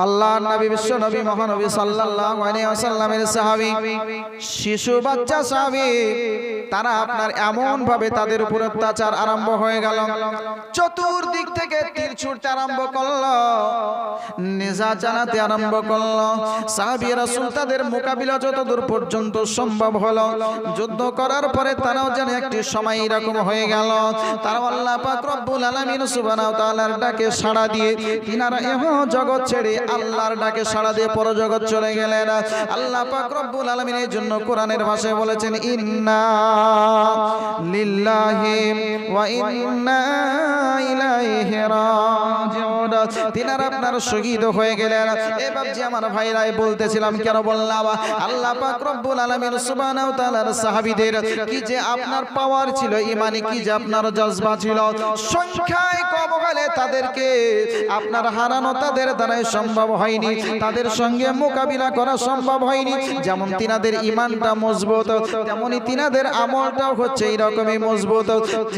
আল্লাহ নবী বিশ্ব নবী মহানবী সাল্লাল্লাহু আলাইহি ওয়াসাল্লামের সাহাবী শিশু বাচ্চা সাহাবী তারা আপনার এমন ভাবে তাদের উপর অত্যাচার আরম্ভ হয়ে গেল, চতুর্দিক থেকে তীর ছুটতে আরম্ভ করলো, নেজা চালাতে আরম্ভ করলো। সাহাবী রাসূল তাদের মোকাবিলা যতদূর পর্যন্ত সম্ভব হলো যুদ্ধ করার পরে তারাও যেন একটি সময় এরকম হয়ে গেল, তারা আল্লাহ পাক রব্বুল আলামিন সুবহানাহু ওয়া তাআলার ডাকে সাড়া দিয়ে তিনারা এহ জগৎ ছেড়ে আল্লাহর ডাকে সাড়া দিয়ে পরজগৎ চলে গেলেন। আল্লাহ পাক রব্বুল আলামিন এর জন্য কোরআনের ভাষায় বলেছেন, ইন্না লিল্লাহি ওয়া ইন্না ইলাইহি রাজিউন। তিনারা আপনার শহীদ হয়ে গেলেন। এ বাপজি আমার ভাইরাই বলতেছিলাম, কেন বললাম? আল্লাহ পাক রব্বুল আলামিন সুবহানাহু ওয়া তাআলার সাহাবীদের কি যে আপনার পাওয়ার ছিল, ঈমানে কি যে আপনার জজবা ছিল, সংখ্যায় কম হলে তাদেরকে আপনার হারানো তাদের দ্বারাই সম্ভব হয়নি, তাদের সঙ্গে মোকাবিলা করা সম্ভব হয়নি। যেমন তিনাদের ঈমানটা মজবুত, তেমনি তিনাদের আমলটাও হচ্ছে এইরকমই মজবুত।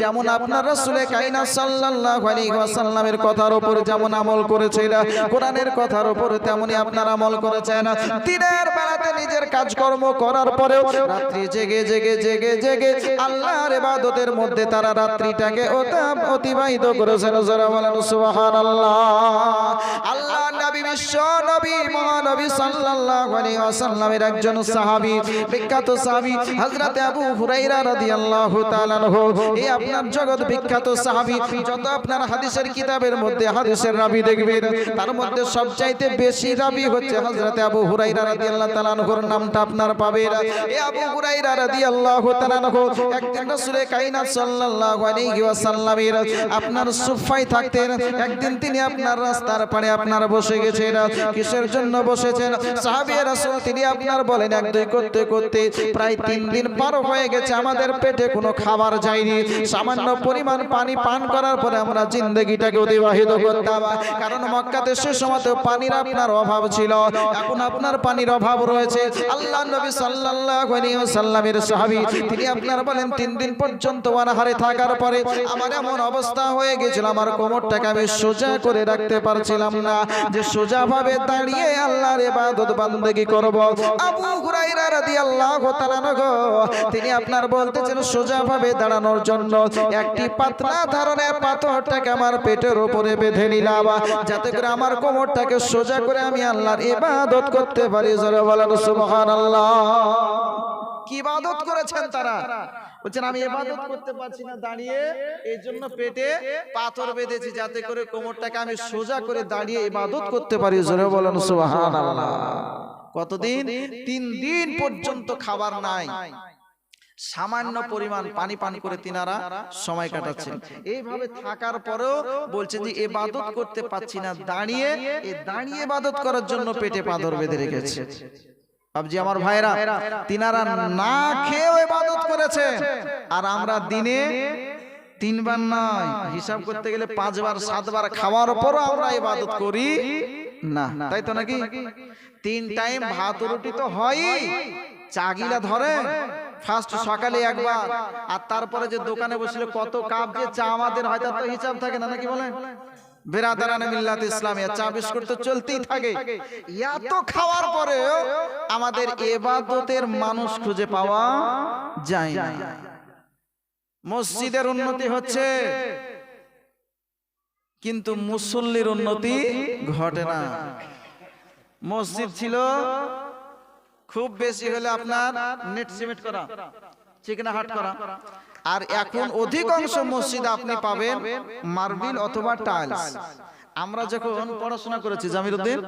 যেমন আপনার রাসূল কায়নাত সাল্লাল্লাহু আলাইহি ওয়াসাল্লামের কথার উপর যেমন আমল করেছেন, কোরআনের কথার উপর তেমনি আপনার আমল করেছেন। দিনের বেলাতে নিজের কাজকর্ম করার পরেও রাত্রি জেগে জেগে জেগে জেগে আল্লাহর ইবাদতের মধ্যে তারা রাত্রিটাকে অতিবাহিত করেছেন। যারা বলেন সুবহানাল্লাহ। আল্লাহ নবী বিশ্ব নবী মহানবী সাল্লাল্লাহু আলাইহি ওয়াসাল্লামের একজন সাহাবী, বিখ্যাত সাহাবী হযরত আবু হুরায়রা রাদিয়াল্লাহু তাআলা আনহু, এই আপনার জগৎ বিখ্যাত সাহাবী। যত আপনার হাদিসের কিতাবের মধ্যে হাদিসের রাবী দেখবেন, তার মধ্যে সবচাইতে বেশি রাবী হচ্ছে হযরত আবু হুরায়রা রাদিয়াল্লাহু তাআলা আনহুর নামটা আপনার পাবেন। এই আবু হুরায়রা রাদিয়াল্লাহু তাআলা আনহু একদিন রাসূল কায়নাত সাল্লাল্লাহু আলাইহি ওয়াসাল্লামের আপনার সুফায় থাকতেন। একদিন তিনি আপনার রাস্তার পাড়ে আপনার বসে গেছেন। কিসের জন্য বসেছেন? সাহাবী রাসূল তিনি আপনার বলেন, এক দুই করতে করতে প্রায় 3 দিন পার হয়ে গেছে, আমাদের পেটে কোনো খাবার যায়নি। সামান্য পরিমাণ পানি পান করার পরে আমরা জিন্দেগিটাকে অতিবাহিত করতাম, কারণ মক্কাতে সে সময় পানির আপনার অভাব ছিল, এখন আপনার পানির অভাব রয়েছে। আল্লাহ নবী সাল্লাল্লাহু আলাইহি ওয়াসাল্লামের সাহাবী তিনি আপনার বলেন 3 দিন পর্যন্ত অনাহারে থাকার পরে আমার এমন অবস্থা হয়ে গিয়েছিল, আমার কোমরটাকে আমি সোজা করে রাখতে পারছিলাম না, যে সোজা ভাবে দাঁড়িয়ে আল্লাহর ইবাদত বান্দেগি করব। আবু হুরায়রা রাদিয়াল্লাহু তাআলা আনহু তিনি আপনার বলতেছেন, সোজা ভাবে দাঁড়ানোর জন্য একটি পাতলা ধরনের পাথরটাকে আমার পেটের উপরে বেঁধে নিলাম, যাতে করে আমার কোমরটাকে সোজা করে আমি আল্লাহর ইবাদত করতে পারি। যারা বলেন সুবহানাল্লাহ। কি ইবাদত করেছেন তারা? বলছেন আমি ইবাদত করতে পারছি না দাঁড়িয়ে, এই জন্য পেটে পাথর বেঁধেছি, যাতে করে কোমরটাকে আমি সোজা করে দাঁড়িয়ে ইবাদত করতে পারি। জোরে বলেন সুবহানাল্লাহ। কতদিন? 3 দিন পর্যন্ত খাবার নাই, সামান্য পরিমাণ পানি পান করে তিনারা সময় কাটাচ্ছেন। এইভাবে থাকার পরেও বলছেন যে ইবাদত করতে পারছি না দাঁড়িয়ে, এই দাঁড়িয়ে ইবাদত করার জন্য পেটে পাথর বেঁধে রেখেছে। বাবজি আমার ভাইরা, তিনারা না খেয়ে ইবাদত করেছে, আর আমরা দিনে 3 বার নয়, হিসাব করতে গেলে 5 বার 7 বার খাওয়ার পরও আমরা ইবাদত করি না, তাই তো নাকি? 3 টাইম ভাত রুটি তো হয়ই, চাগিলা ধরে ফার্স্ট সকালে একবার, আর তারপরে যে দোকানে বসলে কত কাপ যে চা আমাদের হয় তার তো হিসাব থাকে না, নাকি বলেন? বেরাদারানে মিল্লাত ইসলামিয়া চা বিস্কুট তো চলতেই থাকে। এত খাওয়ার পরেও আমাদের ইবাদতের মানুষ খুঁজে পাওয়া যায় না। মসজিদের উন্নতি হচ্ছে, কিন্তু মুসল্লির উন্নতি ঘটে না। মসজিদ ছিল খুব বেশি হলে আপনার নেট সিমেন্ট করা, চিকনা হাট করা, আর এখন অধিকাংশ মসজিদ আপনি পাবেন মার্বেল অথবা টাইলস। আমরা যখন পড়াশোনা করেছি জামিরউদ্দিন,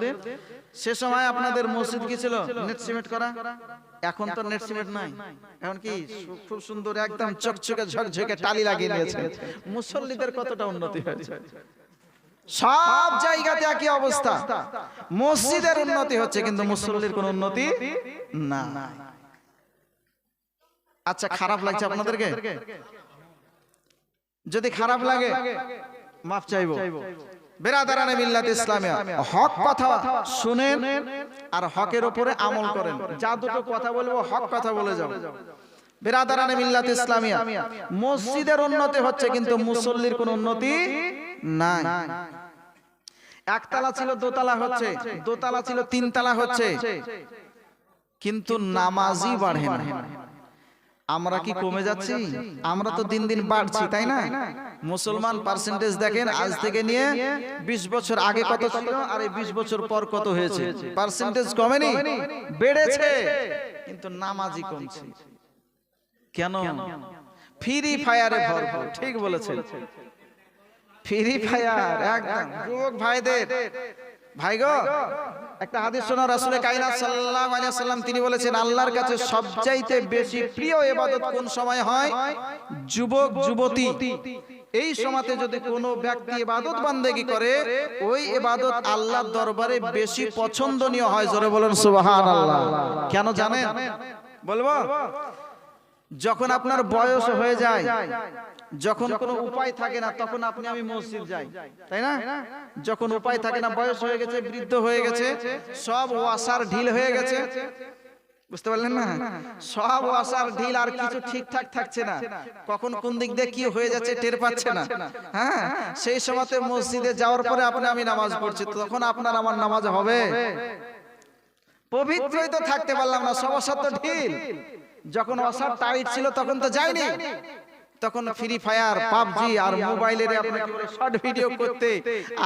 সে সময় আপনাদের মসজিদ কি ছিল? নেট সিমেন্ট করা। এখন তো নেট সিমেন্ট নাই, এখন কি খুব সুন্দর একদম চকচকে ঝকঝকে টালি লাগিয়ে দিয়েছে। মুসল্লিদের কতটা উন্নতি হয়েছে? সব জায়গাতে একই অবস্থা, মসজিদের উন্নতি হচ্ছে কিন্তু মুসল্লির কোনো উন্নতি না। আচ্ছা, খারাপ লাগছে আপনাদেরকে? যদি খারাপ লাগে মাফ চাইবো। বেরাদারানে মিল্লাত ইসলামিয়া, হক কথা শুনেন আর হকের উপরে আমল করেন। যা দুটো কথা বলবো হক কথা বলে যাও। বেরাদারানে মিল্লাত ইসলামিয়া, মসজিদের উন্নতি হচ্ছে কিন্তু মুসল্লির কোনো উন্নতি নাই। একতলা ছিল দোতলা হচ্ছে, দোতলা ছিল তিনতলা হচ্ছে, কিন্তু নামাজি বাড়ে না। আমরা কি কমে যাচ্ছি? আমরা তো দিন দিন বাড়ছি, তাই না? মুসলমান পার্সেন্টেজ দেখেন আজ থেকে নিয়ে 20 বছর আগে কত ছিল আর এই 20 বছর পর কত হয়েছে। পার্সেন্টেজ কমেনি, বেড়েছে, কিন্তু নামাজি কমছে। কেন? ফ্রি ফায়ারে ভরপুর। ঠিক বলেছেন, ফ্রি ফায়ার একদম। যুবক ভাইদের, ভাই গো, একটা হাদিস শোনো। রাসূল কায়নাত সাল্লাল্লাহু আলাইহি ওয়াসাল্লাম তিনি বলেছেন, আল্লাহর কাছে সবচাইতে বেশি প্রিয় ইবাদত কোন সময় হয়? যুবক যুবতী। এই সময়তে যদি কোনো ব্যক্তি ইবাদত বান্দেগি করে, ওই ইবাদত আল্লাহর দরবারে বেশি পছন্দনীয় হয়। জোরে বলেন সুবহানাল্লাহ। কেন জানেন? বলবো, যখন আপনার বয়স হয়ে যায়, যখন কোনো উপায় থাকে না, তখন আপনি আমি মসজিদ যাই, তাই না? যখন উপায় থাকে না, বয়স হয়ে গেছে, বৃদ্ধ হয়ে গেছে, সব ওয়াসার ঢিল হয়ে গেছে, বুঝতে পারলেন না? সব ওয়াসার ঢিল, আর কিছু ঠিকঠাক থাকছে না, কখন কোন দিক দিয়ে কি হয়ে যাচ্ছে টের পাচ্ছে না। হ্যাঁ, সেই সময়তে মসজিদে যাওয়ার পরে আপনি আমি নামাজ পড়ছি, তখন আপনার আমার নামাজ হবে? পবিত্রই তো থাকতে পারলাম না, সব ওয়াসার তো ঢিল। যখন ওয়াসার টাইট ছিল তখন তো যায়নি, তখন ফ্রি ফায়ার, পাবজি আর মোবাইলের আপনাকে শর্ট ভিডিও করতে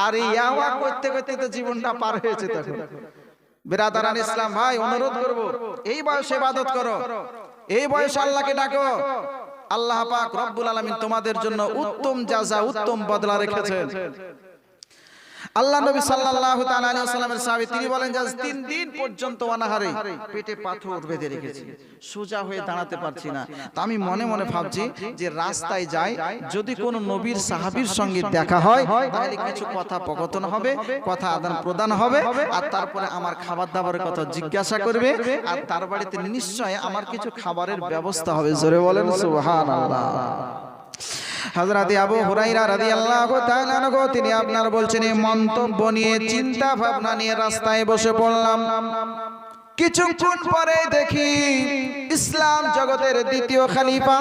আর ইয়াওয়া করতে করতে তো জীবনটা পার হয়েছে। তখন বিরাদারান ইসলাম ভাই, অনুরোধ করব, এই বয়সে ইবাদত করো, এই বয়সে আল্লাহকে ডাকো। আল্লাহ পাক রব্বুল আলামিন তোমাদের জন্য উত্তম জাযা, উত্তম বদলা রেখেছেন। আল্লাহ নবী সাল্লাল্লাহু তাআলা আলাইহি ওয়াসাল্লামের সাহাবী তিনি বলেন যে 3 দিন পর্যন্ত অনাহারে পেটে পাথর বেঁধে রেখেছি, সোজা হয়ে দাঁড়াতে পারছি না। তা আমি মনে মনে ভাবছি যে রাস্তায় যাই, যদি কোনো নবীর সাহাবীর সঙ্গে দেখা হয়, তাহলে কিছু কথা পকতন হবে, কথা আদান প্রদান হবে, আর তারপরে আমার খাবার দাবারের কথা জিজ্ঞাসা করবে, আর তার বাড়িতে নিশ্চয় আমার কিছু খাবারের ব্যবস্থা হবে। জোরে বলেন সুবহানাল্লাহ। হযরত আবু হুরায়রা রাদিয়াল্লাহু তাআলা আনহু তিনি আপনার বলছেন, এই মন্তব্য নিয়ে, চিন্তা ভাবনা নিয়ে রাস্তায় বসে পড়লাম। কিছুক্ষণ পরে দেখি ইসলাম জগতের দ্বিতীয় খলিফা,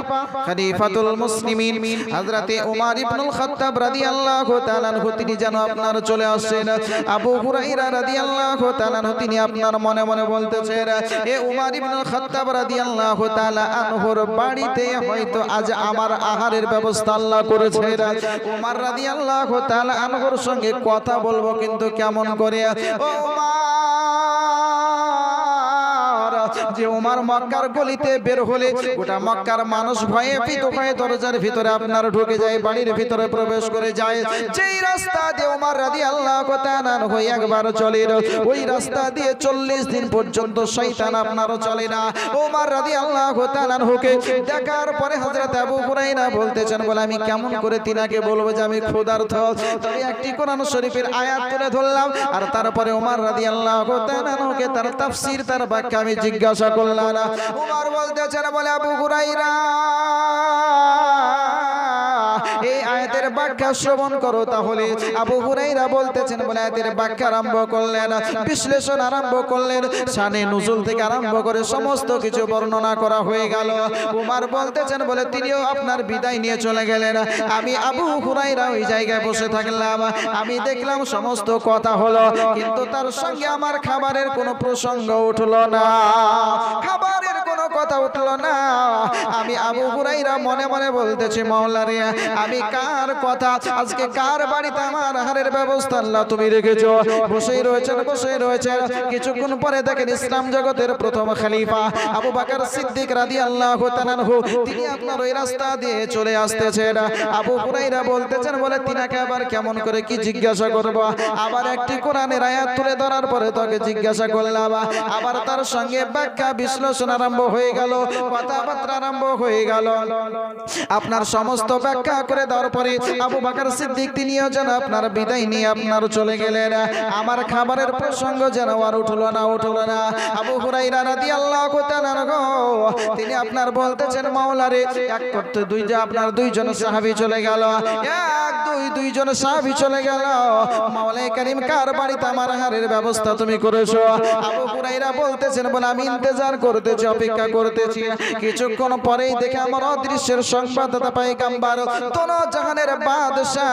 খলিফাতুল মুসলিমিন হযরত ওমর ইবনুল খাত্তাব রাদিয়াল্লাহু তাআলা আনহু তিনি যেন আপনার চলে আসেন। আবু হুরায়রা রাদিয়াল্লাহু তাআলা আনহু তিনি আপনার মনে মনে বলতেছেন, এ ওমর ইবনুল খাত্তাব রাদিয়াল্লাহু তাআলা আনহুর বাড়িতে হয়তো আজ আমার আহারের ব্যবস্থা আল্লাহ করেছেন। ওমর রাদিয়াল্লাহু তাআলা আনহুর সঙ্গে কথা বলবো, কিন্তু কেমন করে? ও যে ওমর মক্কার গলিতে বের হলে গোটা মক্কার মানুষ ভয়ে ভীত হয়ে দরজার ভিতরে আপনার ঢুকে যায়, বাড়ির ভিতরে প্রবেশ করে যায়। যেই রাস্তা দিয়ে ওমর রাদিয়াল্লাহু তাআলা আনহু একবার চলে, ওই রাস্তা দিয়ে 40 দিন পর্যন্ত শয়তান আপনার চলে না। ওমর রাদিয়াল্লাহু তাআলা আনহুকে দেখার পরে হযরত আবু হুরায়রা বলতেছেন, বলে আমি কেমন করে তিনাকে বলবো যে আমি ক্ষুধার্ত? তবে একটি কোরআন শরীফের আয়াত তুলে ধরলাম, আর তারপরে ওমর রাদিয়াল্লাহু তাআলা আনহুকে তার তাফসীর, তার ব্যাখ্যা আমি জিজ্ঞাসা করলাম। ওমর বলতেছেন, বলে আবু হুরায়রা এই আয়াতের ব্যাখ্যা শ্রবণ করো। তাহলে আবু হুরায়রা বলতেছেন, বলে আয়াতের ব্যাখ্যা আরম্ভ করলেন, বিশ্লেষণ আরম্ভ করলেন, শানে নুজুল থেকে আরম্ভ করে সমস্ত কিছু বর্ণনা করা হয়ে গেল। ওমর বলতেছেন, বলে তিনিও আপনার বিদায় নিয়ে চলে গেলেন। আমি আবু হুরায়রা ওই জায়গায় বসে থাকলাম। আমি দেখলাম সমস্ত কথা হলো, কিন্তু তার সঙ্গে আমার খাবারের কোনো প্রসঙ্গ উঠলো না, খাবারের কোনো কথা উঠলো না। আমি আবু হুরায়রা মনে মনে বলতেছি, মাওলা রে, আমি কার কথা, আজকে কার বাড়িতে আমার আহারের ব্যবস্থা আল্লাহ তুমি রেখেছো? বসেই রয়েছেন, বসেই রয়েছেন। কিছুক্ষণ পরে দেখেন ইসলাম জগতের প্রথম খলিফা আবু বকর সিদ্দিক রাদিয়াল্লাহু তাআলা আনহু তিনি আপনার ওই রাস্তা দিয়ে চলে আসতেছেন। আবু হুরায়রা বলতেছেন, বলে তিনাকে আবার কেমন করে কি জিজ্ঞাসা করব? আবার একটি কোরআনের আয়াত তুলে ধরার পরে তাকে জিজ্ঞাসা করলাম, আবার তার সঙ্গে ব্যাখ্যা বিশ্লেষণ আরম্ভ হয়ে গেল, কথাবার্তা আরম্ভ হয়ে গেল। আপনার সমস্ত ব্যাখ্যা করে দেওয়ার পরে আবু বকর সিদ্দিক তিনিও যেন আপনার বিদায় নিয়ে আপনার চলে গেলেন। আমার খাবারের প্রসঙ্গ যেন আর উঠলো না, উঠলো না। আবু হুরায়রা রাদিয়াল্লাহু তাআলা আনহু তিনি আপনার বলতেছেন, মাওলা রে, এক করতে দুই, যে আপনার দুইজন সাহাবী চলে গেল, এক দুইজন সাহাবী চলে গেল। মাওলাই কারীম কার বাড়িতে আমার আহারের ব্যবস্থা তুমি করেছো? আবু হুরায়রা বলতেছেন, বলে আমি ইন্তজার করতেছি, অপেক্ষা করতেছি। কিছুক্ষণ পরেই দেখে আমার অদৃশ্যের সংবাদদাতা পয়গম্বর দোনো জাহানের বাদশা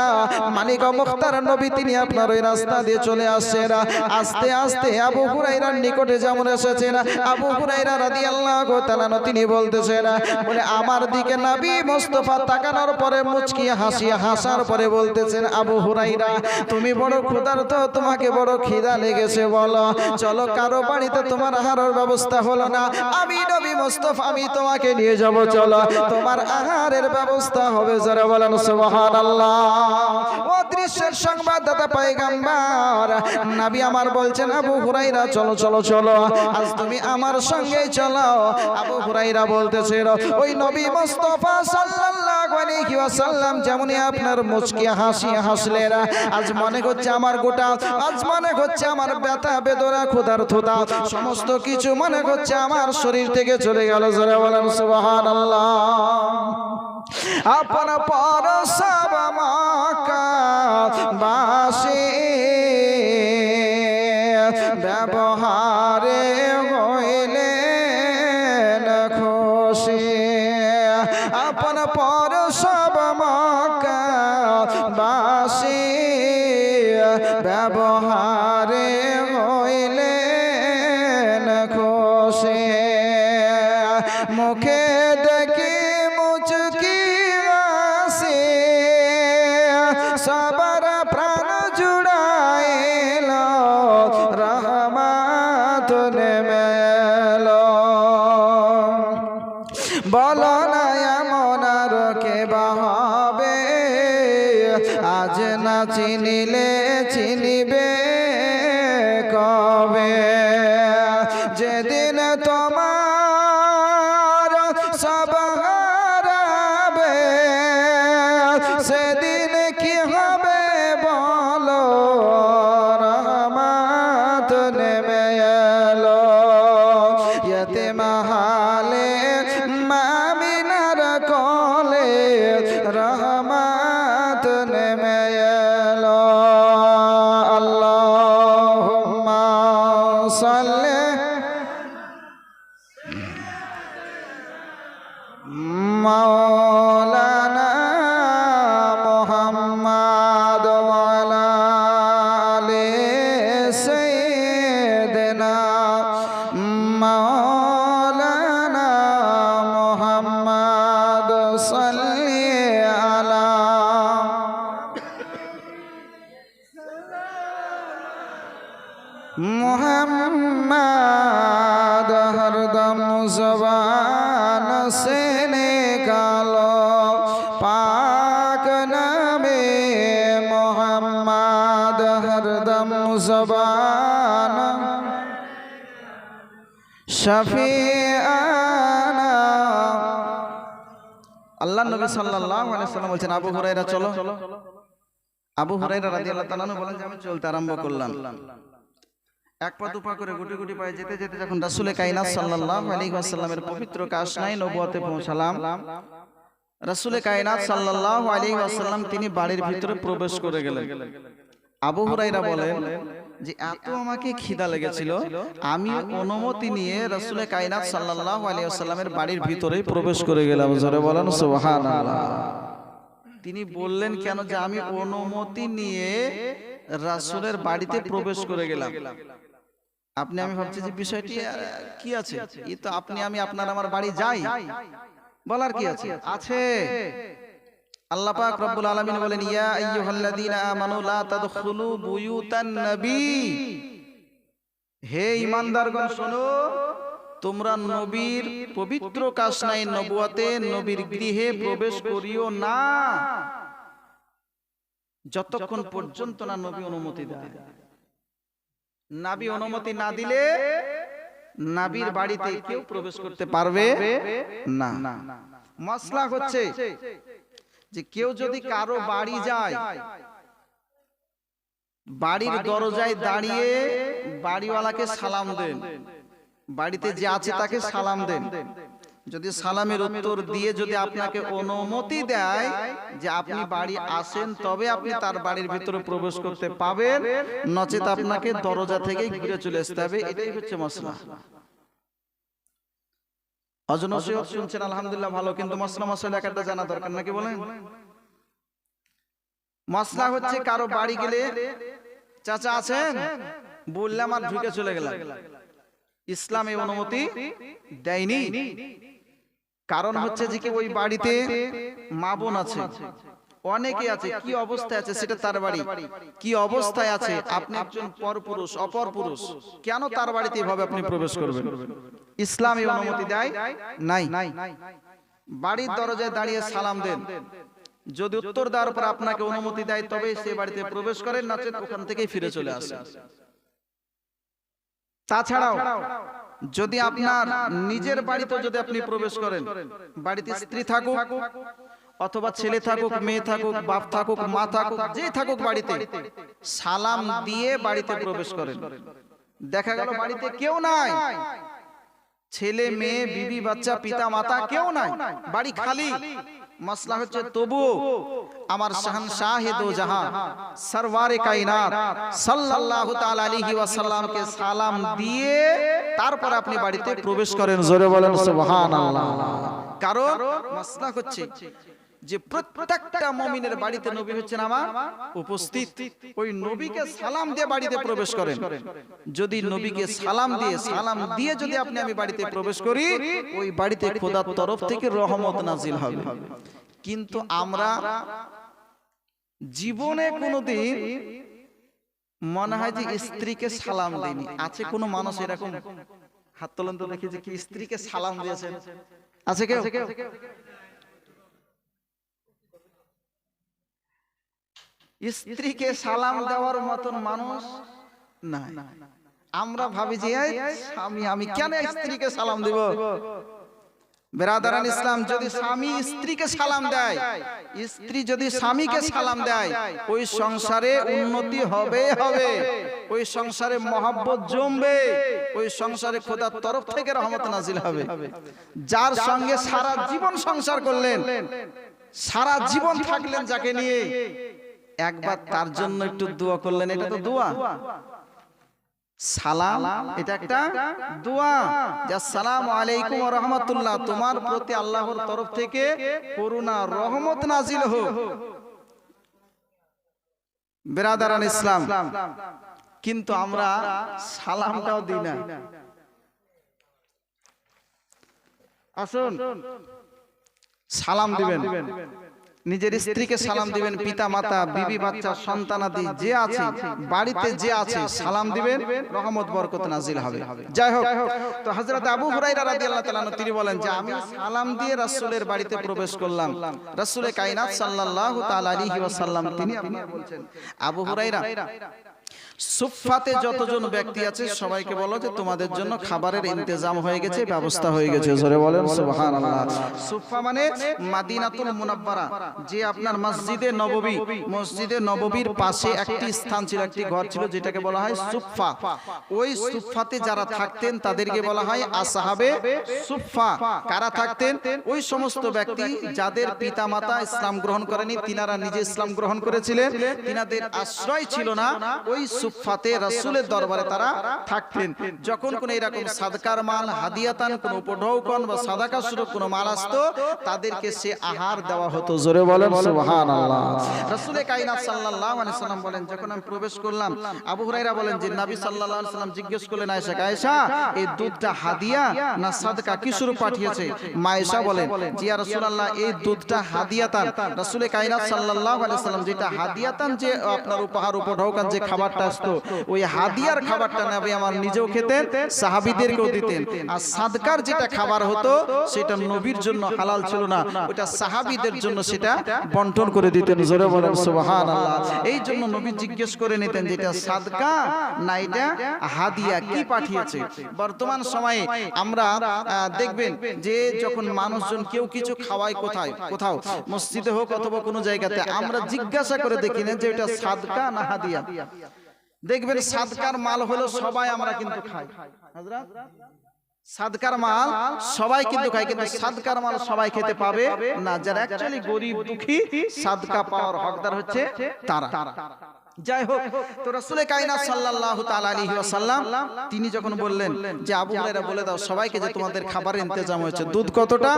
মালিক মুখতার নবী তিনি আপনার ওই রাস্তা দিয়ে চলে আসছেন। আস্তে আস্তে আবু হুরায়রার নিকটে যেমন এসেছেন, আবু হুরায়রা রাদিয়াল্লাহু তাআলা তিনি বলতেছেন, বলে আমার দিকে নবী মুস্তাফা তাকানোর পরে মুচকি হাসার পরে বলতেছেন, আবু হুরায়রা তুমি বড় ক্ষুধার্ত, তোমাকে বড় খিদা লেগেছে, বলো চলো কারো বাড়িতে তোমার আহারের ব্যবস্থা হলো না, আমি নবী মুস্তাফা আমি তোমাকে নিয়ে যাব, চলো তোমার আহারের ব্যবস্থা হবে। যারা বলেন সুবহানাল্লাহ। অদৃশ্যের সংবাদদাতা পয়গম্বর নবী আমার বলছেন, আবু হুরায়রা চলো চলো চলো, আজ তুমি আমার সঙ্গে চলো। আবু হুরায়রা বলতেছেন, ওই নবী মুস্তাফা সাল্লাল্লাহু আলাইহি ওয়াসাল্লাম যেমনই আপনার মুচকি হাসলেন, আজ মনে হচ্ছে আমার গোটা, আজ মনে হচ্ছে আমার ব্যথা বেদনা ক্ষুধার্ততা সমস্ত কিছু মনে হচ্ছে আমার শরীর থেকে চলে গেল। যারা বলেন সুবহানাল্লাহ। আপন পর সব মাকা বাসে ব্যবহারে হইলেন খুশি, আপন পর সব মাকা বাসে ব্যবহারে হইলেন খুশি, মুখে দেখি মুচকি হাসি সবার প্রাণ জুড়াইল, রহমত নেমে এলো। বলো না এমন আর কে হবে, আজ না চিনিলে চিনিবে কবে, যেদিন তোমার সব হারাবে সেদিন কি হবে বলো, রহমত নেমে এলো। ইয়তিম হালে মামিনার কোলে রহমত নেমে এলো। আল্লাহুম্মা সাল্লি মাওলানা মুহাম্মদ ওয়া আলা আলি সাইয়্যিদিনা মাওলানা মুহাম্মদ সাল্লি আলা মুহাম্মদ, হরদম ज़ुबान से निकालो पाक नामे मुहम्मद, हरदम ज़ुबान शफीआना। আল্লাহ নবী সাল্লাল্লাহু আলাইহি ওয়াসাল্লাম বলেন, আবু হুরায়রা চলো। আবু হুরায়রা রাদিয়াল্লাহু তাআলা বলেন যে আমি চলতে আরম্ভ করলাম, এক পা দুপা করে গুটি গুটি পায়ে যেতে যেতে যখন রাসূলে কায়নাত সাল্লাল্লাহু আলাইহি ওয়াসাল্লামের পবিত্র কাশনায় নবুয়তে পৌঁছালাম, রাসূলে কায়নাত সাল্লাল্লাহু আলাইহি ওয়াসাল্লাম তিনি বাড়ির ভিতরে প্রবেশ করে গেলেন। আবু হুরায়রা বলেন যে এত আমাকে খিদা লেগেছিল, আমি অনুমতি নিয়ে রাসূলে কায়নাত সাল্লাল্লাহু আলাইহি ওয়াসাল্লামের বাড়ির ভিতরেই প্রবেশ করে গেলাম। জোরে বলেন সুবহানাল্লাহ। তিনি বললেন কেন যে আমি অনুমতি নিয়ে রাসূলের বাড়িতে প্রবেশ করে গেলাম। আপনি আমি ভাবছি যে বিষয়টি কি আছে, এই তো আপনি আমি আপনার আমার বাড়ি যাই, বলার কি আছে? আছে। আল্লাহ পাক রব্বুল আলামিন বলেন, ইয়া আইয়ুহাল্লাযীনা আমানু লা তাদখুলু বুয়ুতান নবী, হে ঈমানদারগণ শোনো, তোমরা নবীর পবিত্র কাশনায়ে নবুয়তে নবীর গৃহে প্রবেশ করিও না যতক্ষণ পর্যন্ত না নবী অনুমতি দেয়। নবী অনুমতি না দিলে নবীর বাড়িতে কেউ প্রবেশ করতে পারবে না। মাসলা হচ্ছে যে কেউ যদি কারো বাড়ি যায়, বাড়ির দরজায় দাঁড়িয়ে বাড়িওয়ালাকে সালাম দেন, বাড়িতে যে আছে তাকে সালাম দেন, যদি সালামের উত্তর দিয়ে যদি আপনাকে অনুমতি দেয় যে আপনি বাড়ি আসেন, তবে আপনি তার বাড়ির ভিতরে প্রবেশ করতে পাবেন, নচেত আপনাকে দরজা থেকে ঘুরে চলে আসতে হবে। এটাই হচ্ছে মাসলা। অজনসিহত শুনছেন আলহামদুলিল্লাহ ভালো, কিন্তু মশলা মশলা একটা জানা দরকার নাকি বলেন? মশলা হচ্ছে কারো বাড়ি গেলে চাচা আছেন বললাম আর ঢুকে চলে গেলাম, ইসলামে অনুমতি দেয়নি। কারণ হচ্ছে যে কি ওই বাড়িতে মা বোন আছে, অনেকে আছে, কি অবস্থায় আছে সেটা তার বাড়ি, কি অবস্থায় আছে, আপনি একজন পরপুরুষ অপর পুরুষ, কেন তার বাড়িতে এভাবে আপনি প্রবেশ করবেন? ইসলামে অনুমতি দেয় নাই। বাড়ির দরজায় দাঁড়িয়ে সালাম দেন, যদি উত্তর দেওয়ার পর আপনাকে অনুমতি দেয় তবে সে বাড়িতে প্রবেশ করেন, নচেত ওখান থেকেই ফিরে চলে আসেন। তাছাড়াও যদি আপনার নিজের বাড়িতে যদি আপনি প্রবেশ করেন, বাড়িতে স্ত্রী থাকুক অথবা ছেলে থাকুক, মেয়ে থাকুক, বাপ থাকুক, মা থাকুক, যে থাকুক, বাড়িতে সালাম দিয়ে বাড়িতে প্রবেশ করেন। দেখা গেল বাড়িতে কেউ নাই, ছেলে মেয়ে বিবি বাচ্চা পিতা মাতা কেউ নাই, বাড়ি খালি, মসলা হচ্ছে তবু আমার শাহনশাহে দো জাহান সরওয়ারে কায়নাত সাল্লাল্লাহু তাআলা আলাইহি ওয়াসাল্লাম কে সালাম দিয়ে তারপর আপনি বাড়িতে প্রবেশ করেন। জোরে বলেন সুবহানাল্লাহ। কারণ মসলা হচ্ছে যে প্রত্যেকটা মুমিনের বাড়িতে নবী হচ্ছেন আমার উপস্থিত, ওই নবীকে সালাম দিয়ে বাড়িতে প্রবেশ করেন। যদি নবীকে সালাম দিয়ে যদি আমি বাড়িতে প্রবেশ করি, ওই বাড়িতে খোদার তরফ থেকে রহমত নাজিল হবে। কিন্তু আমরা জীবনে কোনোদিন মনে হয় যে স্ত্রীকে সালাম দিইনি। আছে কোনো মানুষ এরকম? হাত তোলেন তো দেখি যে কি স্ত্রীকে সালাম দিয়েছেন, আছে কেউ? স্ত্রীকে সালাম দেওয়ার মতন মানুষ না। আমরা ভাবি যে আমি কেন স্ত্রীকে সালাম দিব? বেরাদারান ইসলাম, যদি স্বামী স্ত্রীকে সালাম দেয়, স্ত্রী যদি স্বামীকে সালাম দেয়, ওই সংসারে উন্নতি হবে, ওই সংসারে মহব্বত জমবে, ওই সংসারে খোদার তরফ থেকে রহমত নাজিল হবে। যার সঙ্গে সারা জীবন সংসার করলেন, সারা জীবন থাকলেন, যাকে নিয়ে একবার তার জন্য একটু দোয়া করলেন, এটা তো দোয়া। সালাম এটা একটা দোয়া, যে আসসালামু আলাইকুম ওয়া রাহমাতুল্লাহ, তোমার প্রতি আল্লাহর তরফ থেকে করুণা রহমত নাজিল হোক। বেরাদারান ইসলাম, কিন্তু আমরা সালামটাও দিই না। আসুন সালাম দিবেন, নিজের স্ত্রীকে সালাম দিবেন, পিতা মাতা বিবি বাচ্চা সন্তানাদি যে আছে বাড়িতে যে আছে সালাম দিবেন, রহমত বরকত নাজিল হবে। যাই হোক, তো হযরত আবু হুরায়রা রাদিয়াল্লাহু তাআলা আনহু তিনি বলেন যে আমি সালাম দিয়ে রাসূলের বাড়িতে প্রবেশ করলাম। রাসূলে কায়নাত সাল্লাল্লাহু তাআলা আলাইহি ওয়াসাল্লাম তিনি আপনারা বলছেন, আবু হুরায়রা সুফফাতে যতজন ব্যক্তি আছে সবাইকে বলো যে তোমাদের জন্য খাবারের ইন্তজাম হয়ে গেছে, ব্যবস্থা হয়ে গেছে। জোরে বলেন সুবহানাল্লাহ। সুফফা মানে মাদিনাতুল মুনাওয়ারা, যে আপনার মসজিদে নববীর পাশে একটি স্থান ছিল, একটি ঘর ছিল, যেটাকে বলা হয় সুফফা। ওই সুফফাতে যারা থাকতেন তাদেরকে বলা হয় আসহাবে সুফফা। কারা থাকতেন? ওই সমস্ত ব্যক্তি যাদের পিতামাতা ইসলাম গ্রহণ করেনি, তিনারা নিজে ইসলাম গ্রহণ করেছিলেন, তিনাদের আশ্রয় ছিল না, ওই সুফফাতে রাসূলের দরবারে তারা থাকতেন। যখন কোন এরকম সাদকার মাল, হাদিয়াতান, কোন উপঢৌকন বা সাদাকা স্বরূপ কোন মাল আসতো, তাদেরকে সে আহার দেওয়া হতো। জোরে বলেন সুবহানাল্লাহ। রাসূলে কায়নাত সাল্লাল্লাহু আলাইহি সাল্লাম বলেন, যখন আমি প্রবেশ করলাম, আবু হুরায়রা বলেন যে নবী সাল্লাল্লাহু আলাইহি সাল্লাম জিজ্ঞেস করলেন আয়েশাকে, আয়েশা এই দুধটা হাদিয়া না সাদকা, কি স্বরূপ পাঠিয়েছে? মা আয়েশা বলেন যে ইয়া রাসূলুল্লাহ এই দুধটা হাদিয়াতান। রাসূলে কায়নাত সাল্লাল্লাহু আলাইহি সাল্লাম যেটা হাদিয়াতান, যে আপনার উপহার উপঢৌকন যে খাবারটা আসতো, ওই হাদিয়ার খাবারটা নবী আমার নিজেও খেতেন, সাহাবীদেরকেও দিতেন। আর সাদকার যেটা খাবার হতো সেটা নবীর জন্য হালাল ছিল না, ওটা সাহাবীদের জন্য সেটা বন্টন করে দিতেন। জোরে বলেন সুবহানাল্লাহ। এই জন্য নবী জিজ্ঞেস করে নিতেন যে এটা সাদকা না এটা হাদিয়া, কি পাঠিয়েছে। বর্তমান সময়ে আমরা দেখবেন যে যখন মানুষজন কেউ কিছু খাওয়ায় কোথাও মসজিদে হোক অথবা কোনো জায়গাতে, আমরা জিজ্ঞাসা করে দেখি না যে এটা সাদকা না হাদিয়া। দেখবেন সাদকার মাল হলো সবাই আমরা কিন্তু খাই, হযরত সাদকার মাল সবাই কিন্তু খায়, কিন্তু সাদকার মাল সবাই খেতে পাবে না। যারা অ্যাকচুয়ালি গরিব দুঃখী সাদকা পাওয়ার হকদার হচ্ছে তারা। যাই হোক, তো রাসূল কায়নাত সাল্লাল্লাহু তাআলা আলাইহি ওয়াসাল্লাম তিনি যখন বললেন যে আবু হুরায়রা বলে দাও সবাইকে যে তোমাদের খাবারের ইন্তজাম হয়েছে, দুধ কতটা?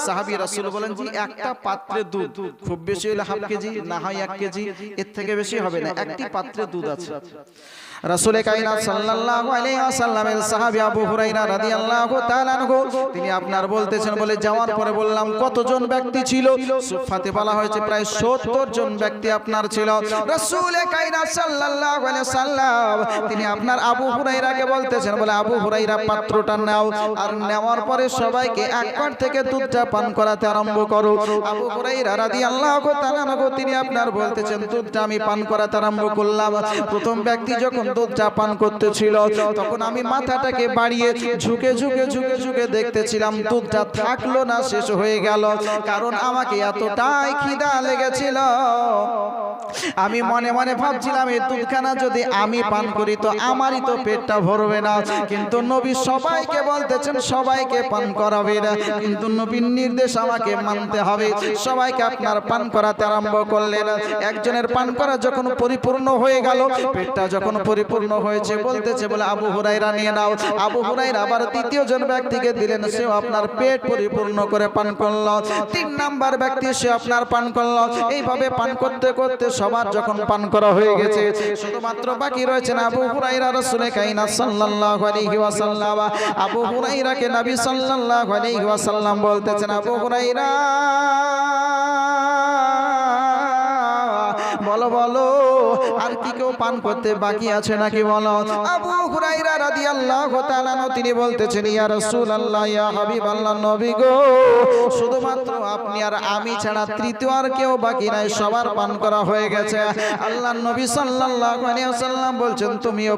সাহাবী রাসূল বলেন যে একটা পাত্রে দুধ, খুব বেশি হলে হাফ কেজি, না হয় 1 কেজি, এর থেকে বেশি হবে না, একটি পাত্রে দুধ আছে। রাসূল কায়নাত সাল্লাল্লাহু আলাইহি ওয়াসাল্লামের সাহাবী আবু হুরায়রা রাদিয়াল্লাহু তাআলা আনহু তিনি আপনার বলতেছেন, বলে যাওয়ার পরে বললাম কতজন ব্যক্তি ছিল? সুফাতে বলা হয়েছে প্রায় 70 জন ব্যক্তি আপনার ছিল। রাসূল কায়নাত সাল্লাল্লাহু আলাইহি ওয়াসাল্লাম তিনি আপনার আবু হুরায়রাকে বলতেছেন, বলে আবু হুরায়রা পাত্রটা নাও, আর নেওয়ার পরে সবাইকে এক পাত্র থেকে দুধটা পান করাতে আরম্ভ করো। আবু হুরায়রা রাদিয়াল্লাহু তাআলা আনহু তিনি আপনার বলতেছেন দুধটা আমি পান করাতে আরম্ভ করলাম। প্রথম ব্যক্তি যখন দুধটা পান করতেছিল তখন আমি মাথাটাকে বাড়িয়ে ঝুঁকে ঝুঁকে ঝুঁকে ঝুঁকে দেখতেছিলাম, দুধটা থাকলো না, শেষ হয়ে গেল। কারণ আমাকে এতটাই খিদা লেগেছিল, আমি মনে মনে ভাবছিলাম এই দুধখানা যদি আমি পান করি তো আমারই তো পেটটা ভরবে না। কিন্তু নবী সবাইকে বলতেছেন সবাইকে পান করাবে না, কিন্তু নবীর নির্দেশ আমাকে মানতে হবে। সবাইকে আপনার পান করাতে আরম্ভ করলেন। একজনের পান করা যখন পরিপূর্ণ হয়ে গেল, পেটটা যখন পরিপূর্ণ হয়েছে, বলতেছে বলে আবু হুরায়রা নিয়ে নাও। আবু হুরায়রা আবার তৃতীয় জন ব্যক্তিকে দিলেন, সেও আপনার পেট পরিপূর্ণ করে পান করলো। 3 নাম্বার ব্যক্তি সে আপনার পান করলো। এইভাবে পান করতে করতে সবার যখন পান করা হয়ে গেছে, শুধুমাত্র বাকি রয়েছেন আবু হুরায়রা। রাসূল কায়নাত সাল্লাল্লাহু আলাইহি ওয়াসাল্লাম আবু হুরায়রাকে নবী সাল্লাল্লাহু আলাইহি ওয়াসাল্লাম বলতেছেন, আবু হুরায়রা বলো বলো আর কি কেউ পান করতে বাকি আছে নাকি বলো। আবু হুরায়রা রাদিয়াল্লাহু তাআলা আনহু তিনি বলতেছেন, ইয়া রাসূলুল্লাহ, ইয়া হাবিবাল্লাহ, নবী গো, শুধুমাত্র আপনি আর আমি ছাড়া তৃতীয় আর কেউ বাকি নাই, সবার পান করা হয়ে গেছে। আল্লাহর নবী সাল্লাল্লাহু আলাইহি ওয়াসাল্লাম বলছেন তুমিও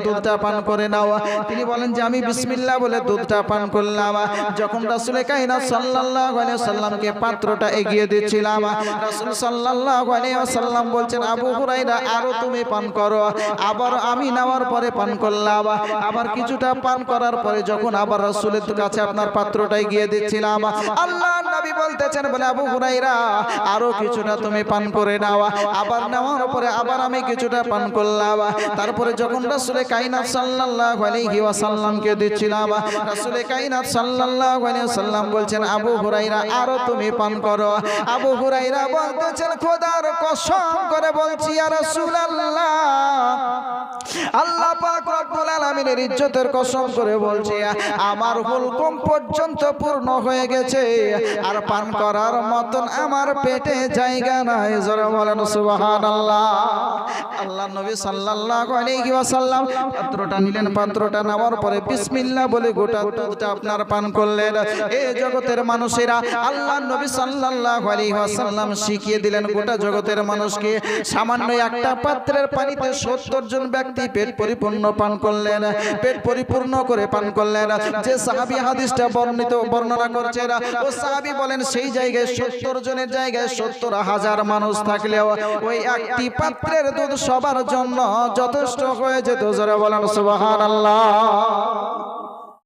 দুধটা পান করে নাও। তিনি বলেন যে আমি বিসমিল্লাহ বলে দুধটা পান করলাম। যখন রাসূল কায়নাত সাল্লাল্লাহু আলাইহি ওয়াসাল্লামকে পাত্রটা এগিয়ে দিচ্ছিলাম, রাসূল সাল্লাল্লাহু আলাইহি ওয়াসাল্লাম বলছেন আবু হুরায়রা আরো তুমি পান করো। আবার আমি নেওয়ার পরে পান করলাম। আবার কিছুটা পান করার পরে যখন আবার রাসূলের কাছে আপনার পাত্রটা এগিয়ে দিচ্ছিলাম, আল্লাহর নবী বলতেছেন বলে আবু হুরায়রা আরো কিছুটা তুমি পান করে নাও। আবার নেওয়ার পরে আবার আমি কিছুটা পান করলাম। তারপরে যখন রাসূল কায়নাত সাল্লাল্লাহু আলাইহি ওয়াসাল্লামকে দিচ্ছিলাম, রাসূল কায়নাত সাল্লাল্লাহু আলাইহি ওয়াসাল্লাম বলছেন আবু হুরায়রা আরো তুমি পান করো। আবু হুরায়রা বলতেছেন খোদার কসম করে বলছি ইয়া রাসূলুল্লাহ, আল্লাহ পাক রব্বুল আলামিনের ইজ্জতের কসম করে বলছি আমার হুলকুম পর্যন্ত পূর্ণ হয়ে গেছে, আর পান করার মতন আমার পেটে জায়গা নাই। জোরে বলেন সুবহানাল্লাহ। আল্লাহর নবী সাল্লাল্লাহু আলাইহি ওয়াসাল্লাম পাত্রটা নিলেন। পাত্রটা নেওয়ার পরে বিসমিল্লাহ বলে গোটা দুধটা আপনার পান করলেন। এই জগতের মানুষেরা আল্লাহর নবী সাল্লাল্লাহু আলাইহি ওয়াসাল্লাম শিখিয়ে দিলেন গোটা জগতের মানুষকে সামান্য একটা পাত্রের পানিতে 70 জন ব্যক্তি পেট পরিপূর্ণ পান করলেন। পেট পরিপূর্ণ করে পান করলেন। যে সাহাবী হাদিসটা বর্ণনা করছেন, ও সাহাবী বলেন সেই জায়গায় 70 জনের জায়গায় 70,000 মানুষ থাকলেও ওই একটি পাত্রের দুধ সবার জন্য যথেষ্ট হয়ে যেত। জোরে বলেন সুবহানাল্লাহ।